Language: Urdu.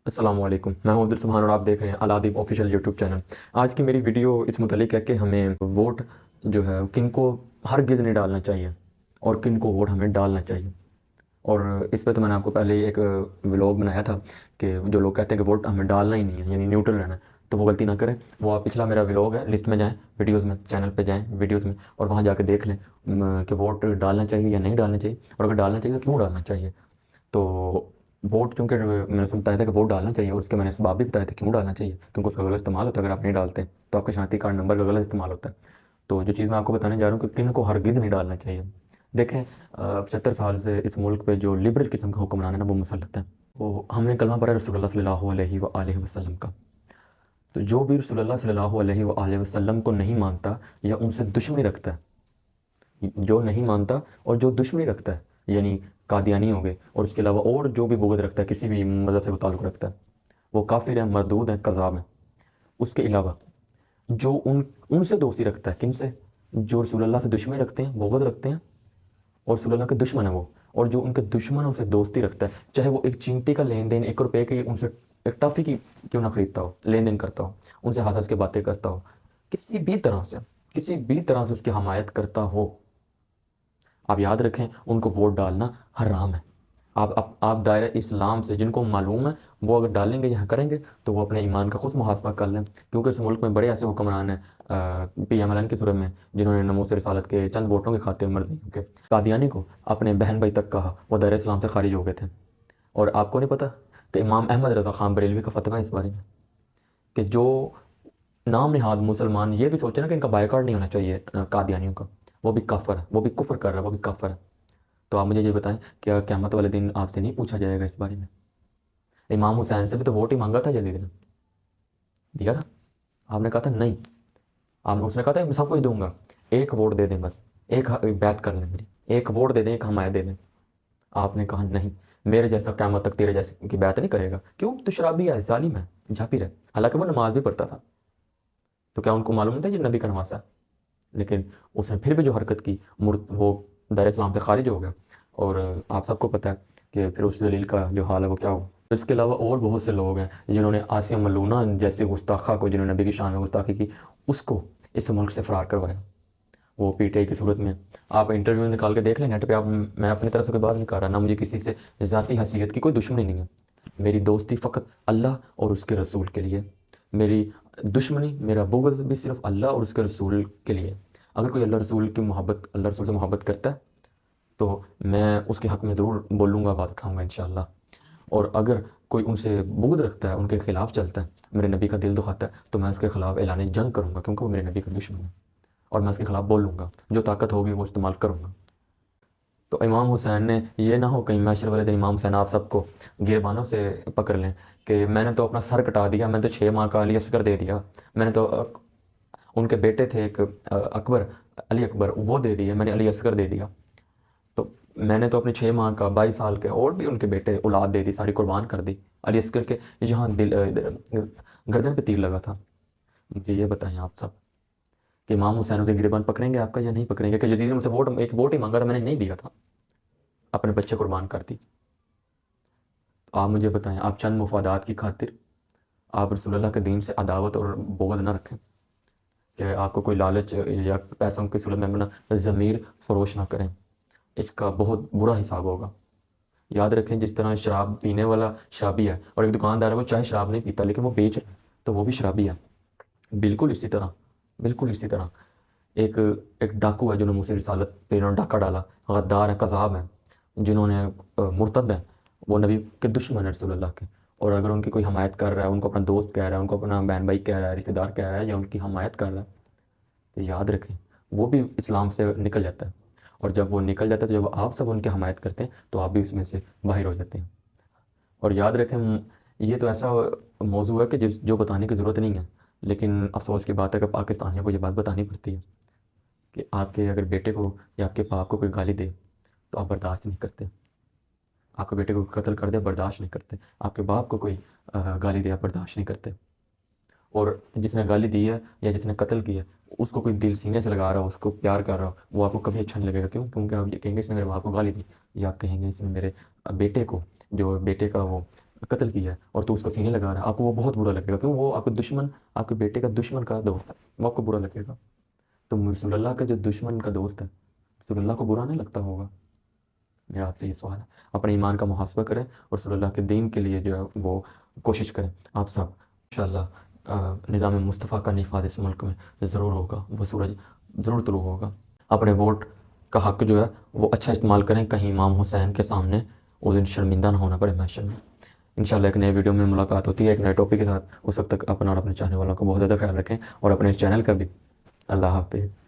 السلام علیکم، میں ہوں عبد السبحان اور آپ دیکھ رہے ہیں الادیب آفیشیل یوٹیوب چینل۔ آج کی میری ویڈیو اس متعلق ہے کہ ہمیں ووٹ جو ہے کن کو ہرگز نہیں ڈالنا چاہیے اور کن کو ووٹ ہمیں ڈالنا چاہیے۔ اور اس پہ تو میں نے آپ کو پہلے ہی ایک ولاگ بنایا تھا کہ جو لوگ کہتے ہیں کہ ووٹ ہمیں ڈالنا ہی نہیں ہے، یعنی نیوٹرل رہنا ہے، تو وہ غلطی نہ کریں۔ وہ آپ پچھلا میرا ولاگ ہے، لسٹ میں جائیں، ویڈیوز میں، چینل پہ جائیں ویڈیوز میں، اور وہاں جا کے دیکھ لیں کہ ووٹ ڈالنا چاہیے یا نہیں ڈالنا چاہیے، اور اگر ڈالنا چاہیے تو کیوں ڈالنا چاہیے۔ تو ووٹ چونکہ میں نے بتایا تھا کہ ووٹ ڈالنا چاہیے، اور اس کے میں نے اسباب بھی بتایا تھا کیوں ڈالنا چاہیے، کیونکہ اس کا غلط استعمال ہوتا ہے۔ اگر آپ نہیں ڈالتے تو آپ کے شناختی کارڈ نمبر کا غلط استعمال ہوتا ہے۔ تو جو چیز میں آپ کو بتانے جا رہا ہوں کہ کن کو ہرگز نہیں ڈالنا چاہیے۔ دیکھیں 75 سال سے اس ملک پہ جو لبرل قسم کے حکمران ہیں نا، وہ مسلط ہیں۔ وہ ہم نے کلمہ پڑھا رسول اللہ صلی اللہ علیہ وآلہ وسلم کا، تو جو بھی رسول اللہ صلی اللہ علیہ وآلہ وسلم کو نہیں مانتا یا ان سے دشمنی رکھتا ہے، جو نہیں مانتا اور جو دشمنی رکھتا ہے، یعنی قادیانی ہو گئے، اور اس کے علاوہ اور جو بھی بغض رکھتا ہے، کسی بھی مذہب سے وہ تعلق رکھتا ہے، وہ کافر ہیں، مردود ہیں، کذاب ہیں۔ اس کے علاوہ جو ان سے دوستی رکھتا ہے، کن سے؟ جو رسول اللہ سے دشمنی رکھتے ہیں، بغض رکھتے ہیں، اور رسول اللہ کے دشمن ہیں وہ، اور جو ان کے دشمنوں سے دوستی رکھتا ہے، چاہے وہ ایک چینٹی کا لین دین 1 روپے کی ان سے، ایک ٹافی کی کیوں نہ خریدتا ہو، لین دین کرتا ہو، ان سے ہنس ہنس کے باتیں کرتا ہو، کسی بھی طرح سے اس کی حمایت کرتا ہو، آپ یاد رکھیں ان کو ووٹ ڈالنا حرام ہے۔ آپ دائرہ اسلام سے جن کو معلوم ہے وہ اگر ڈالیں گے یا کریں گے تو وہ اپنے ایمان کا خود محاسبہ کر لیں، کیونکہ اس ملک میں بڑے ایسے حکمران ہیں پی ایم ایل این کی صورت میں، جنہوں نے ناموس رسالت کے چند ووٹوں کی خاطر مرضی کے قادیانی کو اپنے بہن بھائی تک کہا، وہ دائرہ اسلام سے خارج ہو گئے تھے۔ اور آپ کو نہیں پتا کہ امام احمد رضا خان بریلوی کا فتویٰ ہے اس بارے میں کہ جو نام نہاد مسلمان یہ بھی سوچے نا کہ ان کا بائیکاٹ نہیں ہونا چاہیے قادیانیوں کا، وہ بھی کافر ہے، وہ بھی کفر کر رہا ہے، وہ بھی کافر ہے۔ تو آپ مجھے یہ بتائیں کہ قیامت والے دن آپ سے نہیں پوچھا جائے گا اس بارے میں؟ امام حسین سے بھی تو ووٹ ہی مانگا تھا یزید نے، دیا تھا؟ آپ نے کہا تھا نہیں، اس نے کہا تھا میں سب کچھ دوں گا، ایک ووٹ دے دیں بس، ایک بیعت کر لیں میری، ایک ووٹ دے دیں، ایک حمایت دے دیں۔ آپ نے کہا نہیں، میرے جیسا قیامت تک تیرے جیسے کی بیعت نہیں کرے گا۔ کیوں؟ تو شرابی ہے، ظالم ہے، جھاپی رہے، حالانکہ وہ نماز بھی پڑھتا تھا۔ تو کیا ان کو معلوم نہیں تھا یہ نبی کا نواسا ہے؟ لیکن اس نے پھر بھی جو حرکت کی، وہ دائرہ اسلام سے خارج ہو گیا، اور آپ سب کو پتہ ہے کہ پھر اس ذلیل کا جو حال ہے وہ کیا ہوا۔ اس کے علاوہ اور بہت سے لوگ ہیں جنہوں نے آسیہ ملونہ جیسے گستاخہ کو، جنہوں نے نبی کی شان میں گستاخی کی، اس کو اس ملک سے فرار کروایا، وہ پی ٹی آئی کی صورت میں۔ آپ انٹرویو نکال کے دیکھ لیں نیٹ پہ، میں اپنی طرف سے کوئی بات نہیں کر رہا، نہ مجھے کسی سے ذاتی حیثیت کی کوئی دشمنی نہیں ہے۔ میری دوستی فقط اللہ اور اس کے رسول کے لیے، میری دشمنی، میرا بغض بھی صرف اللہ اور اس کے رسول کے لیے۔ اگر کوئی اللہ رسول کی محبت، اللہ رسول سے محبت کرتا ہے تو میں اس کے حق میں ضرور بولوں گا، بات اٹھاؤں گا انشاءاللہ۔ اور اگر کوئی ان سے بغض رکھتا ہے، ان کے خلاف چلتا ہے، میرے نبی کا دل دکھاتا ہے، تو میں اس کے خلاف اعلان جنگ کروں گا، کیونکہ وہ میرے نبی کا دشمن ہے، اور میں اس کے خلاف بولوں گا، جو طاقت ہوگی وہ استعمال کروں گا۔ تو امام حسین نے یہ نہ ہو کہیں محشر والے دن امام حسین آپ سب کو گریبانوں سے پکڑ لیں کہ میں نے تو اپنا سر کٹا دیا، میں نے تو 6 ماہ کا علی اصغر دے دیا، میں نے تو ان کے بیٹے تھے ایک اکبر، علی اکبر، وہ دے دیا، میں نے علی اصغر دے دیا، تو میں نے تو اپنے 6 ماہ کا، 22 سال کے اور بھی ان کے بیٹے اولاد دے دی، ساری قربان کر دی علی اصغر کے جہاں گردن پہ تیر لگا تھا۔ مجھے یہ بتائیں آپ سب کہ امام حسین اسے گریبان پکڑیں گے آپ کا یا نہیں پکڑیں گے؟ کہ جدید نے مجھ سے ایک ووٹ ہی مانگا تھا، میں نے نہیں دیا تھا، اپنے بچے قربان کر دی۔ تو آپ مجھے بتائیں، آپ چند مفادات کی خاطر آپ رسول اللہ کے دین سے عداوت اور بغض نہ رکھیں، کہ آپ کو کوئی لالچ یا پیسوں کی صورت میں اپنا ضمیر فروش نہ کریں، اس کا بہت برا حساب ہوگا۔ یاد رکھیں جس طرح شراب پینے والا شرابی ہے، اور ایک دکاندار ہے وہ چاہے شراب نہیں پیتا لیکن وہ بیچ رہا ہے، تو وہ بھی شرابی ہے۔ بالکل اسی طرح، بالکل اسی طرح ایک ڈاکو ہے جنہوں نے مجھ رسالت پہ انہوں نے ڈاکہ ڈالا، غدار ہیں، کذاب ہیں، جنہوں نے مرتد ہیں، وہ نبی کے دشمن ہیں رسول اللہ کے، اور اگر ان کی کوئی حمایت کر رہا ہے، ان کو اپنا دوست کہہ رہا ہے، ان کو اپنا بہن بھائی کہہ رہا ہے، رشتہ دار کہہ رہا ہے، یا ان کی حمایت کر رہا ہے، تو یاد رکھیں وہ بھی اسلام سے نکل جاتا ہے، اور جب وہ نکل جاتا ہے تو جب آپ سب ان کی حمایت کرتے ہیں تو آپ بھی اس میں سے باہر ہو جاتے ہیں۔ اور یاد رکھیں یہ تو ایسا موضوع ہے کہ جو بتانے کی ضرورت نہیں ہے، لیکن افسوس کی بات ہے کہ پاکستانیوں کو یہ بات بتانی پڑتی ہے کہ آپ کے اگر بیٹے کو یا آپ کے باپ کو کوئی گالی دے تو آپ برداشت نہیں کرتے، آپ کے بیٹے کو قتل کر دے برداشت نہیں کرتے، آپ کے باپ کو کوئی گالی دے آپ برداشت نہیں کرتے، اور جس نے گالی دی ہے یا جس نے قتل کیا ہے اس کو کوئی دل سینے سے لگا رہا ہو، اس کو پیار کر رہا ہو، وہ آپ کو کبھی اچھا نہیں لگے گا۔ کیوں؟ کیونکہ آپ یہ کہیں گے اس نے میرے باپ کو گالی دی، یا آپ کہیں گے اس نے میرے بیٹے کو، جو بیٹے کا وہ قتل کیا ہے اور تو اس کو سینے لگا رہا ہے، آپ کو وہ بہت برا لگے گا، کیوں؟ وہ آپ کے دشمن، آپ کے بیٹے کا دشمن کا دوست ہے، وہ آپ کو برا لگے گا۔ تو رسول اللہ کا جو دشمن کا دوست ہے، رسول اللہ کو برا نہیں لگتا ہوگا؟ میرا آپ سے یہ سوال ہے۔ اپنے ایمان کا محاسبہ کریں اور رسول اللہ کے دین کے لیے جو ہے وہ کوشش کریں۔ آپ سب انشاءاللہ نظام مصطفیٰ کا نفاذ اس ملک میں ضرور ہوگا، وہ سورج ضرور طلوع ہوگا۔ اپنے ووٹ کا حق جو ہے وہ اچھا استعمال کریں، کہیں امام حسین کے سامنے اس دن شرمندہ نہ ہونا پڑے محشر میں۔ انشاءاللہ ایک نئے ویڈیو میں ملاقات ہوتی ہے ایک نئے ٹاپک کے ساتھ، اس وقت تک اپنا اور اپنے چاہنے والوں کو بہت زیادہ خیال رکھیں، اور اپنے چینل کا بھی۔ اللہ حافظ۔